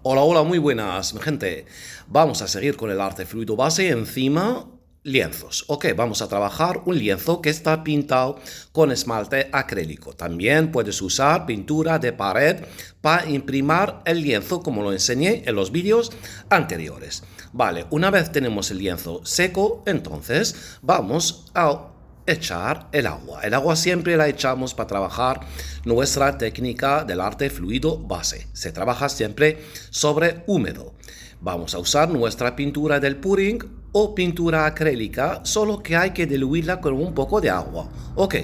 Hola, hola, muy buenas, mi gente. Vamos a seguir con el arte fluido base encima lienzos. Ok, vamos a trabajar un lienzo que está pintado con esmalte acrílico. También puedes usar pintura de pared para imprimir el lienzo, como lo enseñé en los vídeos anteriores. Vale, una vez tenemos el lienzo seco, entonces vamos a echar el agua. El agua siempre la echamos para trabajar nuestra técnica del arte fluido base. Se trabaja siempre sobre húmedo. Vamos a usar nuestra pintura del pudding o pintura acrílica, solo que hay que diluirla con un poco de agua. Ok,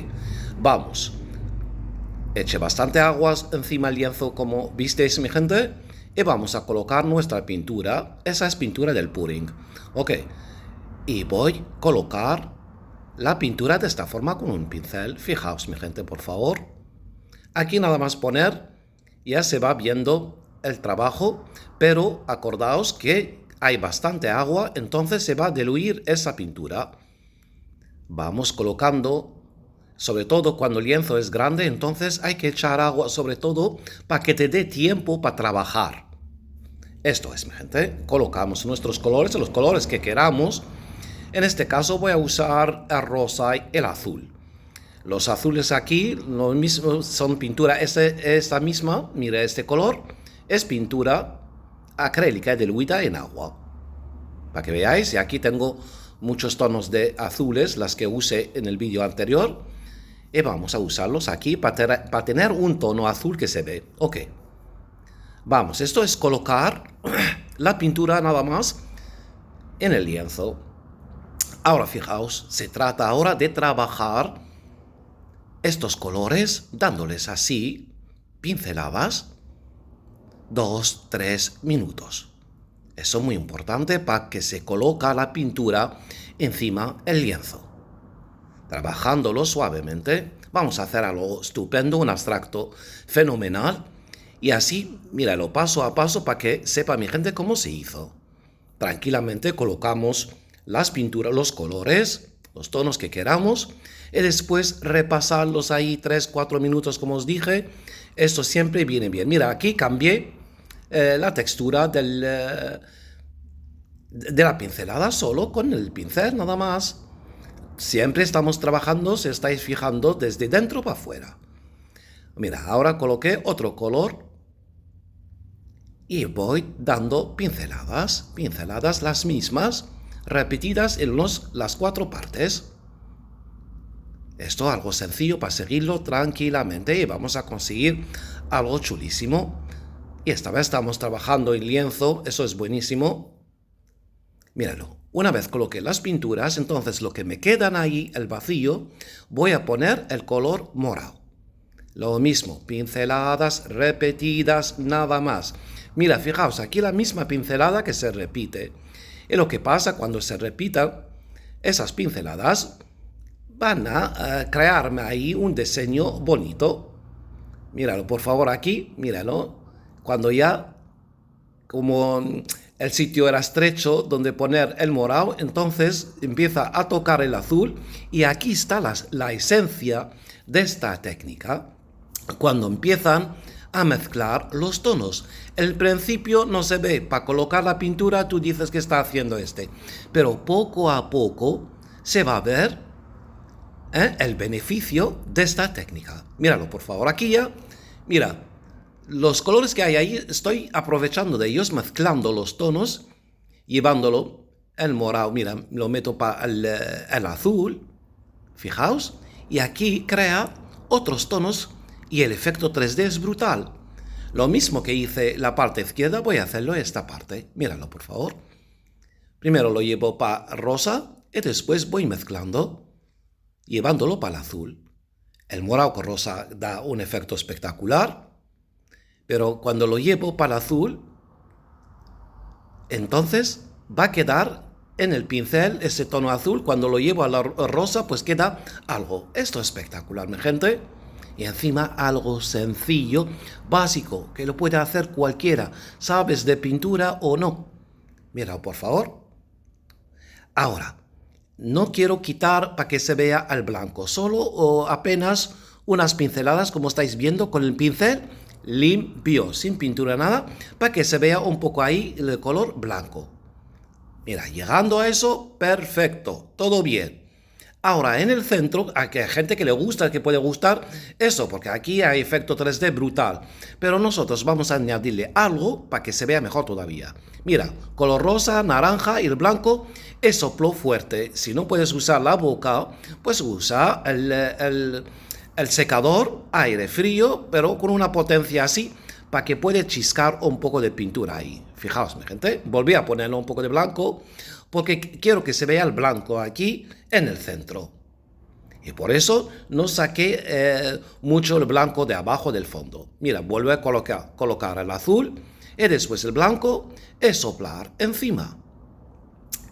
vamos. Eche bastante agua encima del lienzo, como visteis, mi gente, y vamos a colocar nuestra pintura. Esa es pintura del pudding. Ok, y voy a colocar la pintura de esta forma con un pincel. Fijaos, mi gente, por favor. Aquí nada más poner, ya se va viendo el trabajo, pero acordaos que hay bastante agua, entonces se va a diluir esa pintura. Vamos colocando, sobre todo cuando el lienzo es grande, entonces hay que echar agua, sobre todo para que te dé tiempo para trabajar. Esto es, mi gente. Colocamos nuestros colores, los colores que queramos. En este caso voy a usar el rosa y el azul. Los azules aquí, lo mismo, son pintura, esta misma, mira este color, es pintura acrílica diluida en agua. Para que veáis, y aquí tengo muchos tonos de azules, las que usé en el vídeo anterior, y vamos a usarlos aquí para tener un tono azul que se ve. Ok. Vamos, esto es colocar la pintura nada más en el lienzo. Ahora fijaos, se trata ahora de trabajar estos colores dándoles así pinceladas 2-3 minutos. Eso es muy importante para que se coloque la pintura encima del lienzo. Trabajándolo suavemente, vamos a hacer algo estupendo, un abstracto fenomenal. Y así, míralo paso a paso para que sepa mi gente cómo se hizo. Tranquilamente colocamos las pinturas, los colores, los tonos que queramos, y después repasarlos ahí 3-4 minutos, como os dije. Esto siempre viene bien. Mira, aquí cambié la textura de la pincelada solo con el pincel, nada más. Siempre estamos trabajando, si estáis fijando, desde dentro para afuera. Mira, ahora coloqué otro color y voy dando pinceladas las mismas, repetidas en las 4 partes. Esto es algo sencillo para seguirlo tranquilamente y vamos a conseguir algo chulísimo. Y esta vez estamos trabajando en lienzo, eso es buenísimo. Míralo, una vez coloqué las pinturas, entonces lo que me quedan ahí, el vacío, voy a poner el color morado. Lo mismo, pinceladas repetidas, nada más. Mira, fijaos, aquí la misma pincelada que se repite. Y lo que pasa cuando se repitan esas pinceladas, van a crearme ahí un diseño bonito. Míralo, por favor, aquí, míralo. Cuando ya, como el sitio era estrecho donde poner el morado, entonces empieza a tocar el azul y aquí está la esencia de esta técnica. Cuando empiezan a mezclar los tonos. El principio no se ve. Para colocar la pintura tú dices que está haciendo pero poco a poco se va a ver el beneficio de esta técnica. Míralo, por favor, aquí ya. Mira, los colores que hay ahí, estoy aprovechando de ellos, mezclando los tonos, llevándolo, el morado, mira, lo meto para el azul, fijaos, y aquí crea otros tonos y el efecto 3D es brutal. Lo mismo que hice la parte izquierda, voy a hacerlo en esta parte. Míralo, por favor. Primero lo llevo para rosa y después voy mezclando, llevándolo para el azul. El morado con rosa da un efecto espectacular, pero cuando lo llevo para el azul, entonces va a quedar en el pincel ese tono azul. Cuando lo llevo a la rosa, pues queda algo. Esto es espectacular, mi gente. Y encima algo sencillo, básico, que lo puede hacer cualquiera, sabes de pintura o no. Mira, por favor. Ahora, no quiero quitar para que se vea al blanco, solo o apenas unas pinceladas, como estáis viendo con el pincel, limpio, sin pintura nada, para que se vea un poco ahí el color blanco. Mira, llegando a eso, perfecto, todo bien. Ahora, en el centro, hay gente que le gusta, que puede gustar eso, porque aquí hay efecto 3D brutal. Pero nosotros vamos a añadirle algo para que se vea mejor todavía. Mira, color rosa, naranja y el blanco es soplo fuerte. Si no puedes usar la boca, pues usa el secador, aire frío, pero con una potencia así, para que pueda chiscar un poco de pintura ahí. Fijaos, mi gente, volví a ponerle un poco de blanco, porque quiero que se vea el blanco aquí en el centro. Y por eso no saqué mucho el blanco de abajo del fondo. Mira, vuelvo a colocar el azul y después el blanco y soplar encima.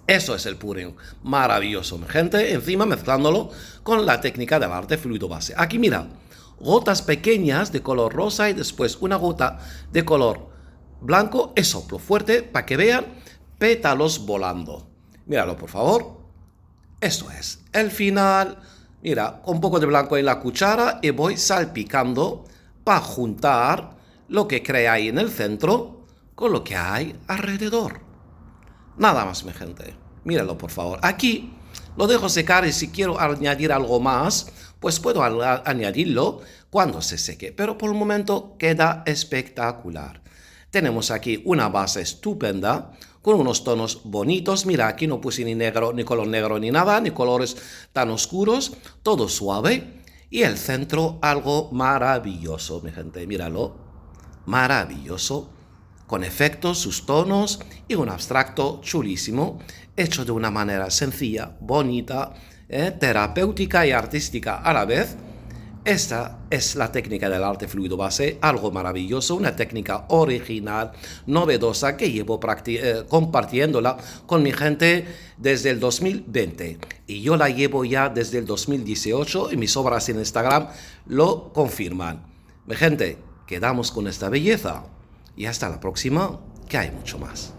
Eso es el pudding. Maravilloso, mi gente. Encima mezclándolo con la técnica del arte fluido base. Aquí mira, gotas pequeñas de color rosa y después una gota de color blanco y soplo fuerte para que vean pétalos volando. Míralo, por favor. Esto es el final. Mira, un poco de blanco en la cuchara y voy salpicando para juntar lo que crea ahí en el centro con lo que hay alrededor. Nada más, mi gente. Míralo, por favor. Aquí lo dejo secar y si quiero añadir algo más, pues puedo añadirlo cuando se seque. Pero por el momento queda espectacular. Tenemos aquí una base estupenda con unos tonos bonitos. Mira, aquí no puse ni negro, ni color negro, ni nada, ni colores tan oscuros. Todo suave. Y el centro algo maravilloso, mi gente. Míralo. Maravilloso. Con efectos, sus tonos y un abstracto chulísimo, hecho de una manera sencilla, bonita, terapéutica y artística a la vez. Esta es la técnica del arte fluido base, algo maravilloso, una técnica original, novedosa, que llevo compartiéndola con mi gente desde el 2020. Y yo la llevo ya desde el 2018 y mis obras en Instagram lo confirman. Mi gente, quedamos con esta belleza. Y hasta la próxima, que hay mucho más.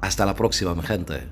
Hasta la próxima, mi gente.